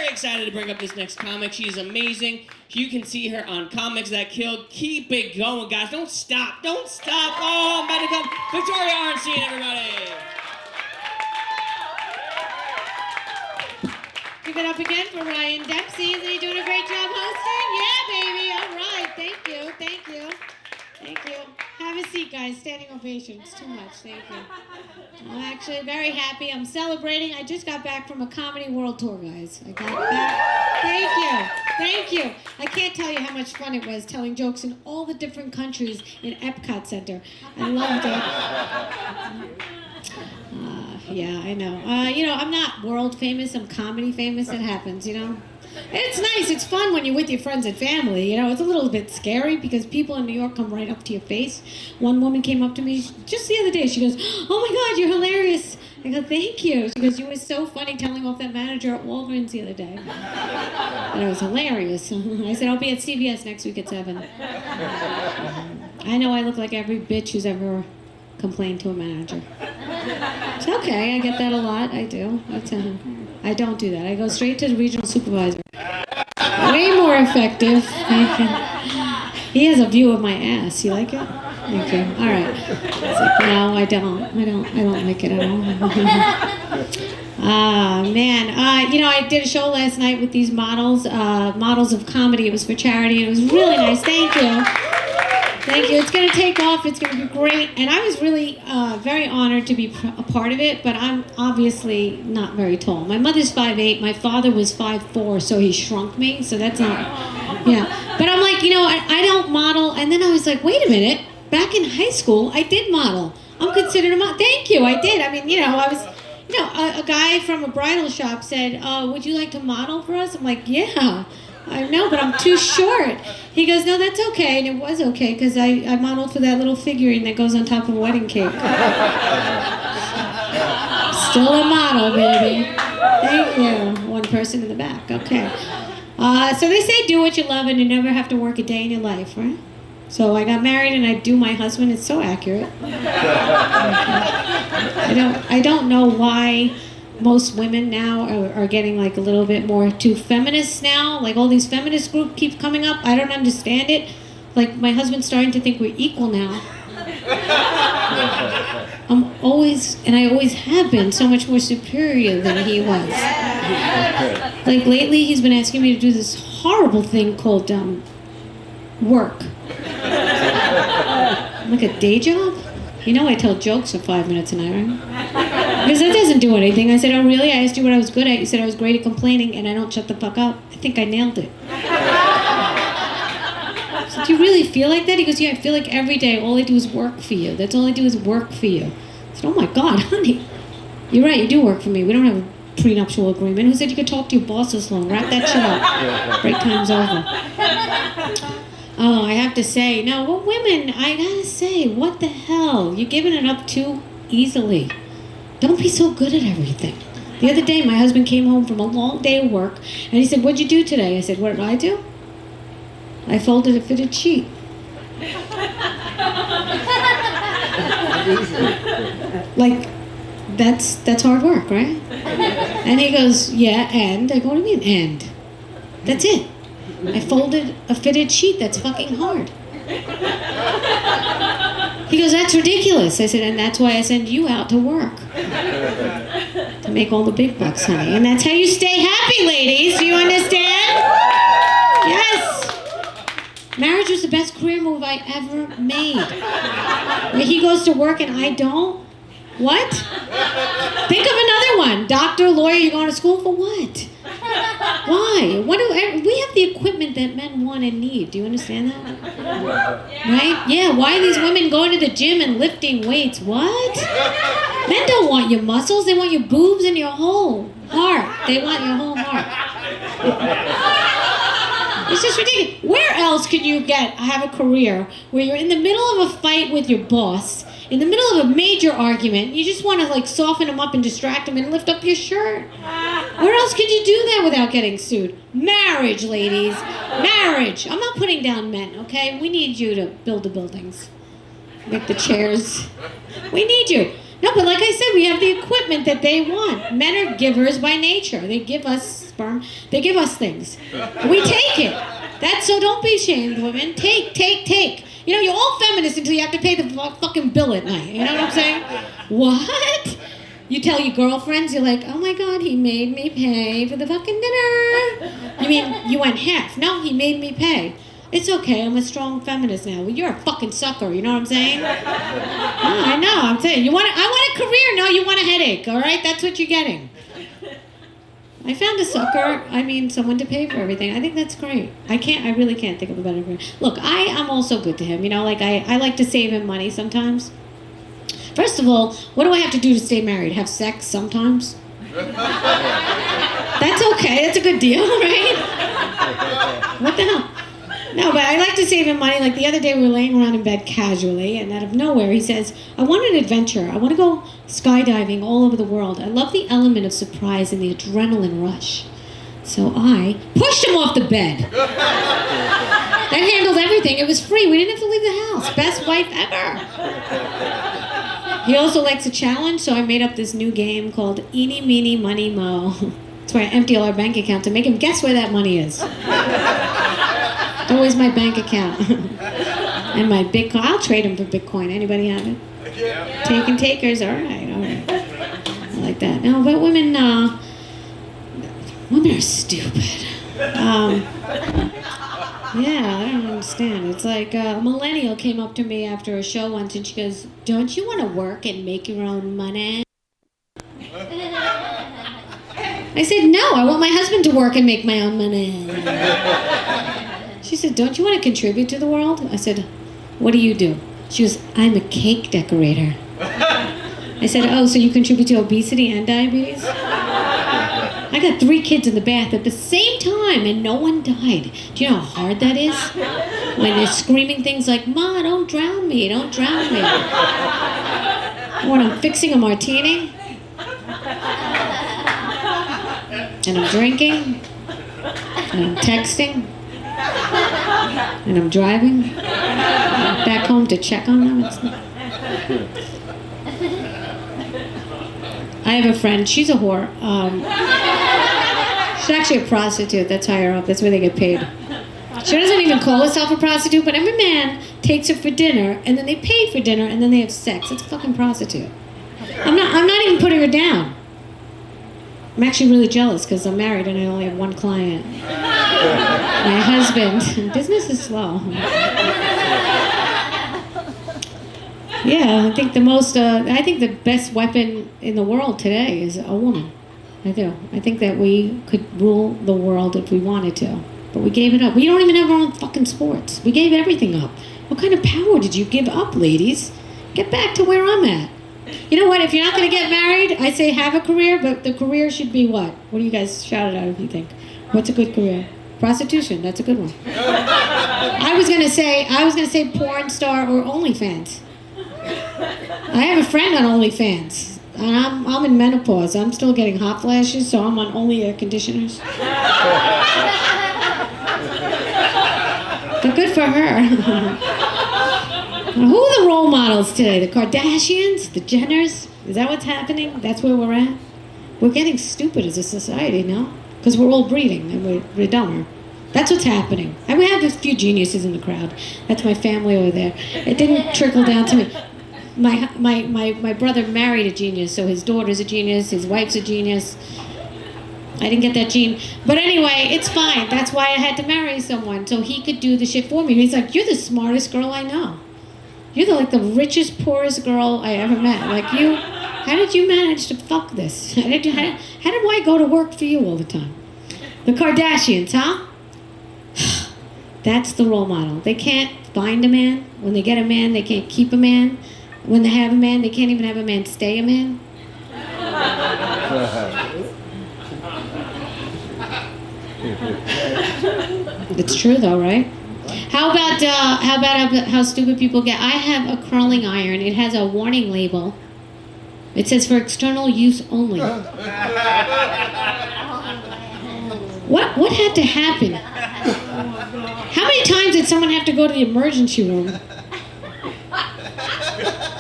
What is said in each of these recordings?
excited to bring up this next comic. She's amazing. You can see her on Comics That Killed. Keep it going, guys. Don't stop. Don't stop. Oh, I'm about to come. Victoria Arnstein, everybody. Give it up again for Ryan Dempsey. Isn't he doing a great job hosting? Yeah, baby. All right. Thank you. Thank you. Thank you. Have a seat, guys. Standing ovation. It's too much. Thank you. I'm actually very happy. I'm celebrating. I just got back from a Comedy World Tour, guys. I got back. Thank you. Thank you. I can't tell you how much fun it was telling jokes in all the different countries in Epcot Center. I loved it. Yeah, I know. You know, I'm not world famous. I'm comedy famous. It happens, you know. It's nice. It's fun when you're with your friends and family. You know, it's a little bit scary because people in New York come right up to your face. One woman came up to me just the other day. She goes, "Oh my God, you're hilarious." I go, "Thank you." She goes, "You were so funny telling off that manager at Walgreens the other day." And it was hilarious. I said, "I'll be at CVS next week at 7. I know I look like every bitch who's ever complained to a manager. It's okay. I get that a lot. I do. I don't do that. I go straight to the regional supervisor. Way more effective. He has a view of my ass. You like it? Thank you. All right. It's like, no, I don't. I don't like it at all. Man. You know, I did a show last night with these models of comedy. It was for charity, and it was really nice. Thank you. Thank you. It's going to take off. It's going to be great. And I was really very honored to be a part of it, but I'm obviously not very tall. My mother's 5'8". My father was 5'4", so he shrunk me. So that's not, yeah. But I'm like, you know, I don't model. And then I was like, wait a minute. Back in high school, I did model. I'm considered a model. Thank you. I did. I mean, you know, I was, you know, a guy from a bridal shop said, would you like to model for us? I'm like, yeah. I know, but I'm too short. He goes, no, that's okay. And it was okay, because I modeled for that little figurine that goes on top of a wedding cake. Still a model, baby. Thank you. One person in the back. Okay. So they say do what you love and you never have to work a day in your life, right? So I got married and I do my husband. It's so accurate. I don't know why most women now are getting like a little bit more too feminist now. Like all these feminist groups keep coming up. I don't understand it. Like my husband's starting to think we're equal now. I always have been so much more superior than he was. Like lately he's been asking me to do this horrible thing called work. Like a day job? You know I tell jokes for 5 minutes a night, right? Because that doesn't do anything. I said, oh really? I asked you what I was good at. You said I was great at complaining and I don't shut the fuck up. I think I nailed it. I said, do you really feel like that? He goes, yeah, I feel like every day all I do is work for you. That's all I do is work for you. I said, oh my God, honey. You're right, you do work for me. We don't have a prenuptial agreement. Who said you could talk to your boss this long? Wrap that shit up. Break time's over. Oh, I have to say, no, well, women, I gotta say, what the hell? You're giving it up too easily. Don't be so good at everything. The other day, my husband came home from a long day of work, and he said, what'd you do today? I said, what did I do? I folded a fitted sheet. Like, that's hard work, right? And he goes, yeah, and? I go, what do you mean, and? That's it. I folded a fitted sheet. That's fucking hard. He goes, that's ridiculous. I said, and that's why I send you out to work. To make all the big bucks, honey. And that's how you stay happy, ladies. Do you understand? Yes. Marriage was the best career move I ever made. Where he goes to work and I don't? What? Think of another one. Doctor, lawyer, you're going to school for what? Why? We have the equipment that men want and need. Do you understand that? Right? Yeah, why are these women going to the gym and lifting weights? What? Men don't want your muscles. They want your boobs and your whole heart. They want your whole heart. It's just ridiculous. Where else could you have a career where you're in the middle of a fight with your boss, in the middle of a major argument, you just want to like soften him up and distract him and lift up your shirt? Where else could you do that without getting sued? Marriage, ladies. Marriage. I'm not putting down men, okay? We need you to build the buildings. Make the chairs. We need you. No, but like I said, we have the equipment that they want. Men are givers by nature. They give us sperm. They give us things. We take it. So don't be ashamed, women. Take. You know, you're all feminists until you have to pay the fucking bill at night. You know what I'm saying? What? You tell your girlfriends, you're like, oh my God, he made me pay for the fucking dinner. You mean you went half? No, he made me pay. It's okay, I'm a strong feminist now. Well, you're a fucking sucker, you know what I'm saying? I know, I'm saying. I want a career, no, you want a headache, all right? That's what you're getting. I found a sucker, someone to pay for everything. I think that's great. I really can't think of a better career. Look, I'm also good to him, you know, like I like to save him money sometimes. First of all, what do I have to do to stay married? Have sex sometimes? That's okay, that's a good deal, right? What the hell? No, but I like to save him money. Like the other day we were laying around in bed casually, and out of nowhere he says, I want an adventure. I want to go skydiving all over the world. I love the element of surprise and the adrenaline rush. So I pushed him off the bed. That handled everything. It was free. We didn't have to leave the house. Best wife ever. He also likes a challenge, so I made up this new game called Eeny, Meeny, Money, Mo. It's where I empty all our bank accounts to make him guess where that money is. Always my bank account. And my Bitcoin. I'll trade him for Bitcoin. Anybody have it? Yeah. Takers. All right. I like that. No, but women are stupid. Yeah, I don't understand. It's like a millennial came up to me after a show once and she goes, don't you want to work and make your own money? I said, no, I want my husband to work and make my own money. She said, don't you want to contribute to the world? I said, what do you do? She goes, I'm a cake decorator. I said, oh, so you contribute to obesity and diabetes? I got 3 kids in the bath at the same time and no one died. Do you know how hard that is? When they're screaming things like, Ma, don't drown me, don't drown me. When I'm fixing a martini, and I'm drinking, and I'm texting, and I'm driving back home to check on them. I have a friend, she's a whore. She's actually a prostitute, that's higher up, that's where they get paid. She doesn't even call herself a prostitute, but every man takes her for dinner, and then they pay for dinner, and then they have sex. It's a fucking prostitute. I'm not even putting her down. I'm actually really jealous because I'm married and I only have 1 client. My husband. Business is slow. Yeah, I think the best weapon in the world today is a woman. I do. I think that we could rule the world if we wanted to, but we gave it up. We don't even have our own fucking sports. We gave everything up. What kind of power did you give up, ladies? Get back to where I'm at. You know what? If you're not going to get married, I say have a career, but the career should be what? What do you guys shout it out if you think? What's a good career? Prostitution. That's a good one. I was gonna say porn star or OnlyFans. I have a friend on OnlyFans, and I'm in menopause. I'm still getting hot flashes, so I'm on only air conditioners. But good for her. Who are the role models today? The Kardashians? The Jenners? Is that what's happening? That's where we're at? We're getting stupid as a society, no? Because we're all breeding and we're dumber. That's what's happening. And we have a few geniuses in the crowd. That's my family over there. It didn't trickle down to me. My brother married a genius, so his daughter's a genius, his wife's a genius. I didn't get that gene. But anyway, it's fine. That's why I had to marry someone, so he could do the shit for me. He's like, you're the smartest girl I know. You're the richest, poorest girl I ever met. Like you, how did you manage to fuck this? How did I go to work for you all the time? The Kardashians, huh? That's the role model. They can't find a man. When they get a man, they can't keep a man. When they have a man, they can't even have a man stay a man. It's true though, right? How about how stupid people get? I have a curling iron. It has a warning label. It says for external use only. What had to happen? How many times did someone have to go to the emergency room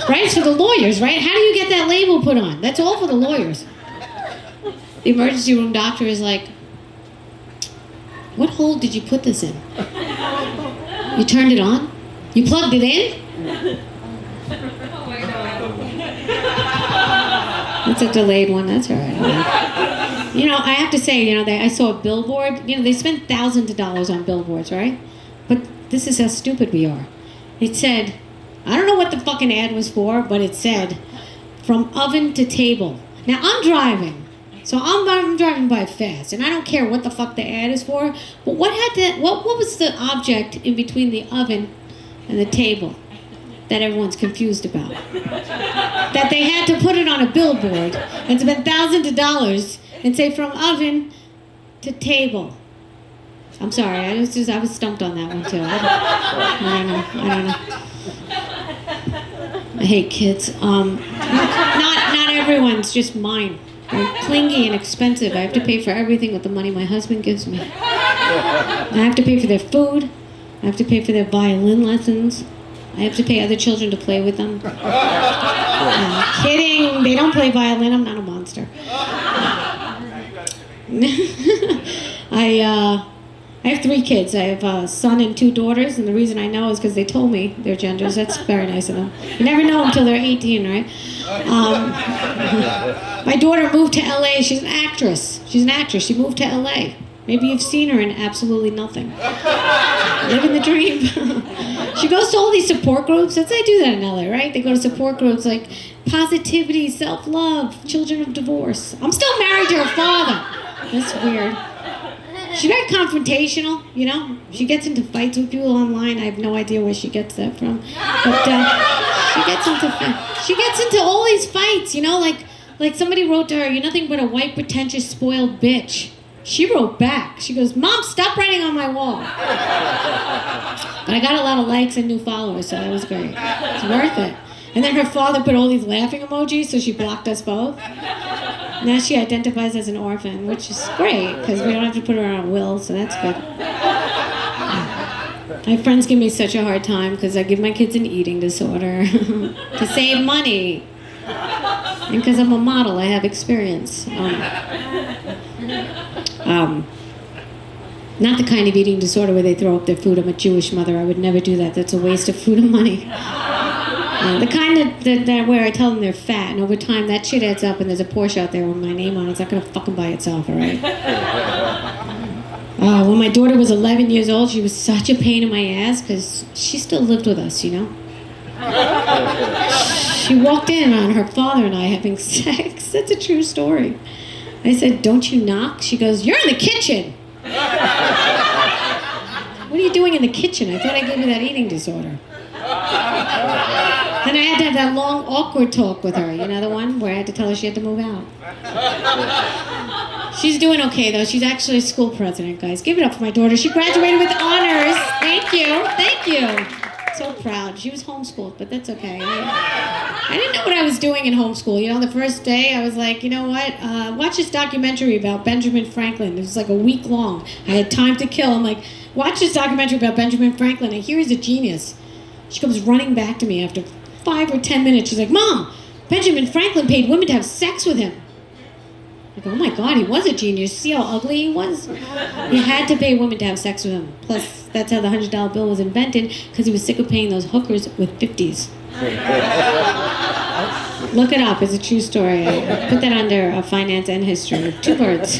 Right? It's for the lawyers, right? How do you get that label put on? That's all for the lawyers. The emergency room doctor is like, what hole did you put this in? You turned it on? You plugged it in? It's a delayed one, that's all right. You know, I have to say, I saw a billboard. They spend thousands of dollars on billboards, right? But this is how stupid we are. It said, I don't know what the fucking ad was for, but it said, from oven to table. Now, I'm driving, so I'm driving by fast, and I don't care what the fuck the ad is for, but what was the object in between the oven and the table that everyone's confused about? That they had to put it on a billboard and spend thousands of dollars and say from oven to table. I'm sorry, I was stumped on that one too. I don't know. I hate kids. Not everyone's just mine. They're clingy and expensive. I have to pay for everything with the money my husband gives me. I have to pay for their food. I have to pay for their violin lessons. I have to pay other children to play with them. Kidding. They don't play violin. I'm not a monster. I have 3 kids. I have a son and 2 daughters, and the reason I know is because they told me their genders. That's very nice of them. You never know until they're 18, right? My daughter moved to LA. She's an actress. She moved to LA. Maybe you've seen her in absolutely nothing. Living the dream. She goes to all these support groups. They do that in LA, right? They go to support groups like positivity, self-love, children of divorce. I'm still married to her father. That's weird. She's very confrontational, She gets into fights with people online. I have no idea where she gets that from. But she gets into all these fights, like somebody wrote to her, "You're nothing but a white, pretentious, spoiled bitch." She wrote back. She goes, "Mom, stop writing on my wall." But I got a lot of likes and new followers, so that was great. It's worth it. And then her father put all these laughing emojis, so she blocked us both. Now she identifies as an orphan, which is great, because we don't have to put her on a will, so that's good. My friends give me such a hard time because I give my kids an eating disorder to save money. And because I'm a model, I have experience. Not the kind of eating disorder where they throw up their food. I'm a Jewish mother. I would never do that. That's a waste of food and money. The kind that where I tell them they're fat, and over time that shit adds up, and there's a Porsche out there with my name on it. It's not gonna fucking buy itself, all right? When my daughter was 11 years old, she was such a pain in my ass because she still lived with us, She walked in on her father and I having sex. That's a true story. I said, "Don't you knock?" She goes, "You're in the kitchen." What are you doing in the kitchen? I thought I gave you that eating disorder. Then I had to have that long, awkward talk with her. The one where I had to tell her she had to move out. She's doing okay, though. She's actually a school president, guys. Give it up for my daughter. She graduated with honors. Thank you. Thank you. So proud. She was homeschooled, but that's okay. I didn't know what I was doing in homeschool. The first day I was like, you know what? Watch this documentary about Benjamin Franklin. It was like a week long. I had time to kill. I'm like, watch this documentary about Benjamin Franklin. And here he's a genius. She comes running back to me after 5 or 10 minutes. She's like, "Mom, Benjamin Franklin paid women to have sex with him." I go, "Oh my God, he was a genius. See how ugly he was? He had to pay women to have sex with him. Plus, that's how the $100 bill was invented, because he was sick of paying those hookers with 50s. Look it up. It's a true story. I put that under finance and history. 2 words.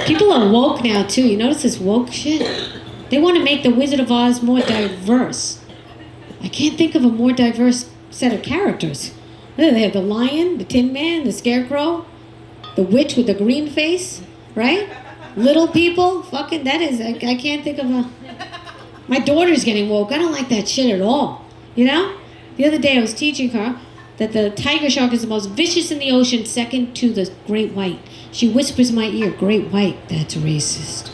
People are woke now, too. You notice this woke shit? They want to make the Wizard of Oz more diverse. I can't think of a more diverse set of characters. They have the lion, the Tin Man, the Scarecrow, the witch with the green face, right? Little people, fucking, that is, I can't think of a... My daughter's getting woke. I don't like that shit at all, The other day I was teaching her that the tiger shark is the most vicious in the ocean, second to the great white. She whispers in my ear, "Great white, that's racist."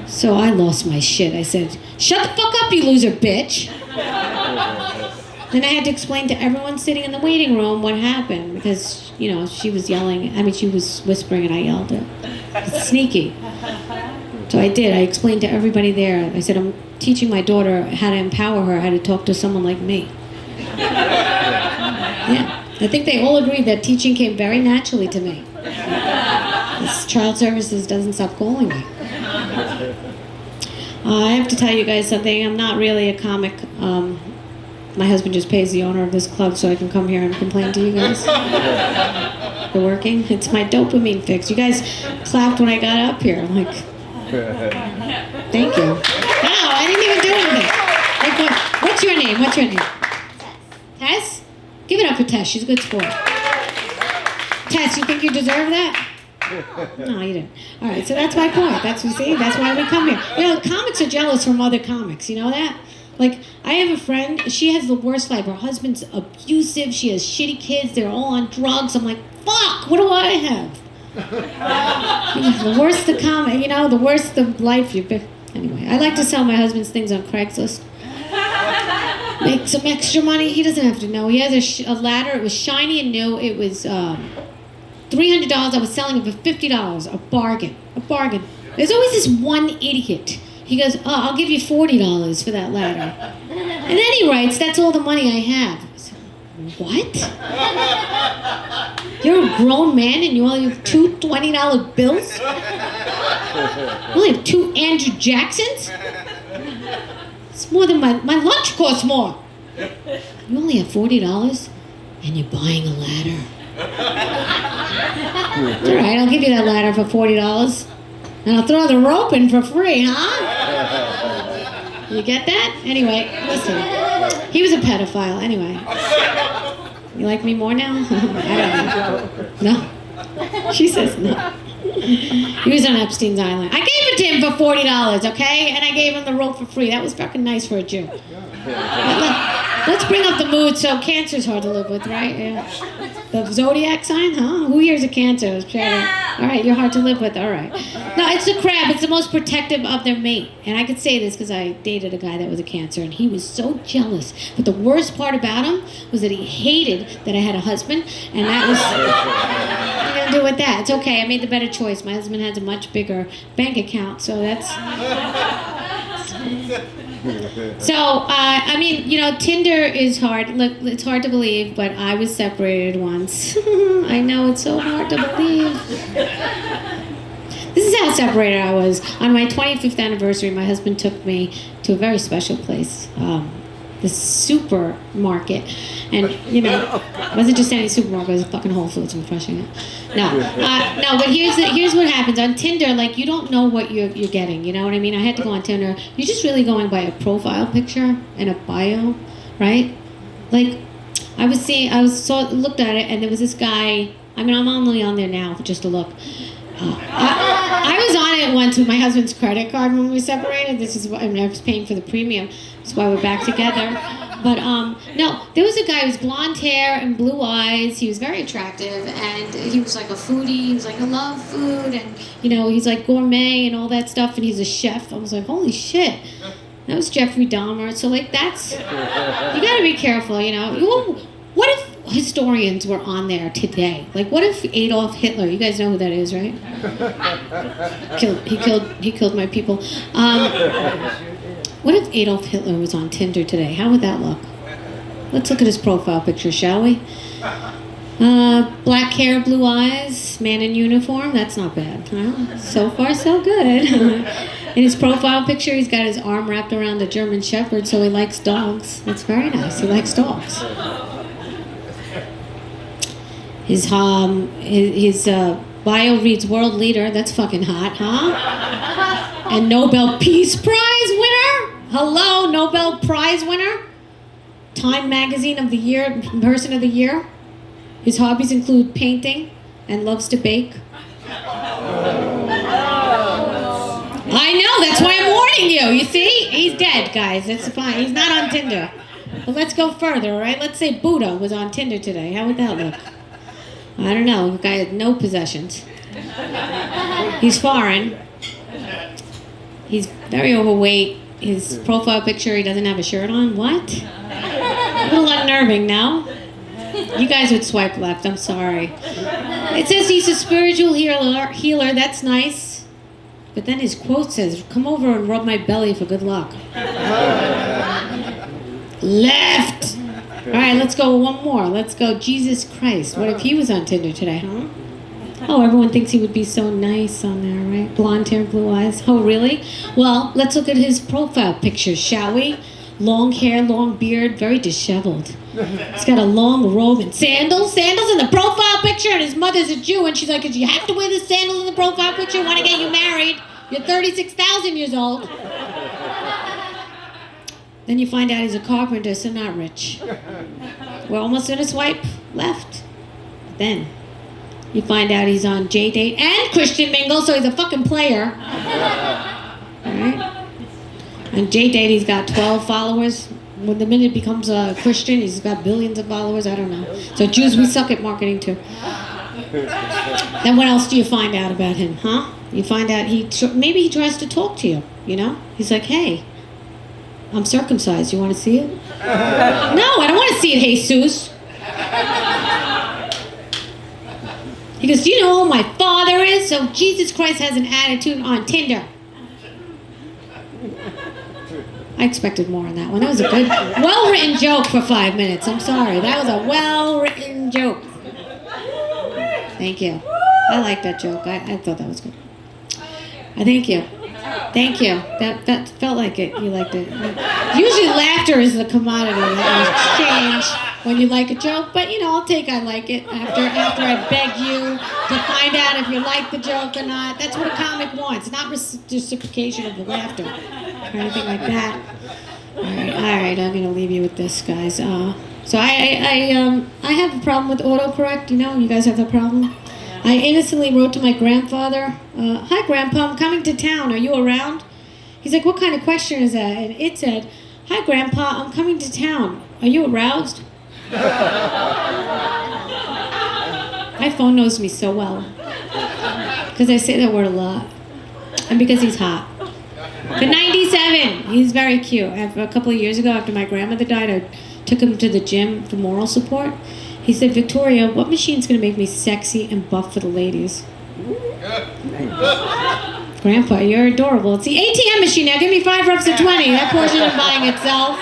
So I lost my shit. I said, "Shut the fuck up, you loser bitch." Then I had to explain to everyone sitting in the waiting room what happened because, she was yelling. She was whispering and I yelled it. It's sneaky. So I did. I explained to everybody there. I said, I'm teaching my daughter how to empower her, how to talk to someone like me. Yeah. I think they all agreed that teaching came very naturally to me. This child services doesn't stop calling me. I have to tell you guys something. I'm not really a comic. My husband just pays the owner of this club so I can come here and complain to you guys. They're working. It's my dopamine fix. You guys clapped when I got up here. I'm like, thank you. No, I didn't even do anything. Like, what's your name? What's your name? Tess? Give it up for Tess. She's a good sport. Tess, you think you deserve that? No, you didn't. All right, so that's my point. That's why we come here. You know, comics are jealous from other comics. You know that? Like, I have a friend. She has the worst life. Her husband's abusive. She has shitty kids. They're all on drugs. I'm like, fuck. What do I have? The worse the comic. You know, the worse the life you've been. Anyway, I like to sell my husband's things on Craigslist. Make some extra money. He doesn't have to know. He has a ladder. It was shiny and new. It was $300. I was selling it for $50. A bargain. A bargain. There's always this one idiot. He goes, oh, I'll give you $40 for that ladder. And then he writes, that's all the money I have. I said, what? You're a grown man and you only have two $20 bills? You only have two Andrew Jacksons? It's more than my lunch costs more. You only have $40 and you're buying a ladder. All right, I'll give you that ladder for $40. And I'll throw the rope in for free, huh? You get that? Anyway, listen. He was a pedophile, anyway. You like me more now? I don't know. No? She says no. He was on Epstein's Island. I gave it to him for $40, okay? And I gave him the rope for free. That was fucking nice for a Jew. Let's bring up the mood. So cancer's hard to live with, right? Yeah. The zodiac sign, huh? Who here's a Cancer? All right, you're hard to live with. All right. No, it's the crab. It's the most protective of their mate. And I could say this because I dated a guy that was a Cancer, and he was so jealous. But the worst part about him was that he hated that I had a husband, and that was... What are you going to do with that? It's okay. I made the better choice. My husband has a much bigger bank account, so that's... So, I mean, you know, Tinder is hard. Look, it's hard to believe, but I was separated once. I know, it's so hard to believe. This is how separated I was. On my 25th anniversary, my husband took me to a very special place, the supermarket. And, you know, it wasn't just any supermarket, it was a fucking Whole Foods. I'm crushing it. No, but here's what happens. On Tinder, like, you don't know what you're getting, you know what I mean? I had to go on Tinder. You're just really going by a profile picture and a bio, right? Like, looked at it, and there was this guy. I mean, I'm only on there now just to look. I was on it once with my husband's credit card when we separated. This is why I was paying for the premium. That's why we're back together. But no, there was a guy who was blonde hair and blue eyes. He was very attractive, and he was like a foodie. He was like, I love food, and you know, he's like gourmet and all that stuff, and he's a chef. I was like, holy shit. That was Jeffrey Dahmer. So like, that's, you gotta be careful, you know. What if historians were on there today? Like, what if Adolf Hitler? You guys know who that is, right? He killed my people. What if Adolf Hitler was on Tinder today? How would that look? Let's look at his profile picture, shall we? Black hair, blue eyes, man in uniform. That's not bad. Well, so far, so good. In his profile picture, he's got his arm wrapped around a German Shepherd, so he likes dogs. That's very nice. He likes dogs. His bio reads world leader. That's fucking hot, huh? And Nobel Peace Prize winner? Hello, Nobel Prize winner? Time Magazine of the Year, Person of the Year. His hobbies include painting and loves to bake. I know, that's why I'm warning you. You see? He's dead, guys. That's fine. He's not on Tinder. But let's go further, all right? Let's say Buddha was on Tinder today. How would that look? I don't know. The guy had no possessions. He's foreign. He's very overweight. His profile picture, he doesn't have a shirt on. What? A little unnerving, no? You guys would swipe left. I'm sorry. It says he's a spiritual healer. That's nice. But then his quote says, "Come over and rub my belly for good luck." Left. All right, let's go one more. Let's go Jesus Christ. What if he was on Tinder today, huh? Oh, everyone thinks he would be so nice on there, right? Blonde hair, blue eyes. Oh, really? Well, let's look at his profile pictures, shall we? Long hair, long beard, very disheveled. He's got a long robe and sandals. Sandals in the profile picture, and his mother's a Jew, and she's like, "Do you have to wear the sandals in the profile picture? Want to get you married? You're 36,000 years old." Then you find out he's a carpenter, so not rich. We're almost gonna swipe left. Then you find out he's on J-Date and Christian Mingle, so he's a fucking player. All right? On J-Date, he's got 12 followers. When the minute becomes a Christian, he's got billions of followers. I don't know. So Jews, we suck at marketing too. Then what else do you find out about him, huh? You find out maybe he tries to talk to you, you know? He's like, "Hey, I'm circumcised. You want to see it?" "No, I don't want to see it, Jesus." He goes, "Do you know who my father is?" So Jesus Christ has an attitude on Tinder. I expected more on that one. That was a good, well-written joke for 5 minutes. I'm sorry. That was a well-written joke. Thank you. I like that joke. I thought that was good. Thank you. Thank you. That felt like it. You liked it. Usually laughter is the commodity that you exchange when you like a joke, but you know, I'll take I like it after I beg you to find out if you like the joke or not. That's what a comic wants, not reciprocation of the laughter or anything like that. All right, I'm gonna leave you with this, guys. So I have a problem with autocorrect. You know, you guys have that problem. I innocently wrote to my grandfather, "Hi, Grandpa, I'm coming to town. Are you around?" He's like, "What kind of question is that?" And it said, "Hi, Grandpa, I'm coming to town. Are you aroused?" My phone knows me so well because I say that word a lot, and because he's hot. But 97, he's very cute. A couple of years ago, after my grandmother died, I took him to the gym for moral support. He said, "Victoria, what machine's going to make me sexy and buff for the ladies?" Grandpa, you're adorable. "It's the ATM machine now. Give me 5 reps of 20. That portion is buying itself."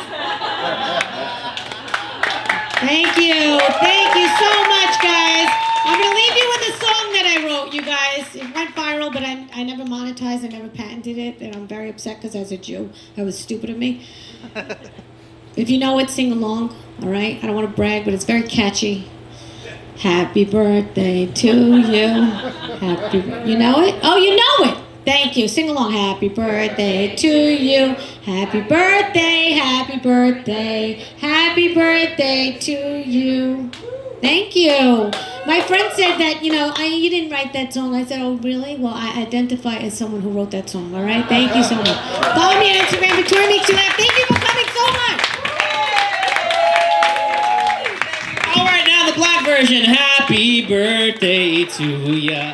Thank you. Thank you so much, guys. I'm going to leave you with a song that I wrote, you guys. It went viral, but I never monetized. I never patented it. And I'm very upset because as a Jew, that was stupid of me. If you know it, sing along, all right? I don't want to brag, but it's very catchy. Happy birthday to you. You know it? Oh, you know it. Thank you. Sing along. Happy birthday to you. Happy birthday, happy birthday, happy birthday to you. Thank you. My friend said that, you you didn't write that song. I said, "Oh, really? Well, I identify as someone who wrote that song, all right? Thank you so much. Follow me on Instagram, Victoria Makes You Laugh. Thank you for coming so much. All right, now the black version. Happy birthday to ya.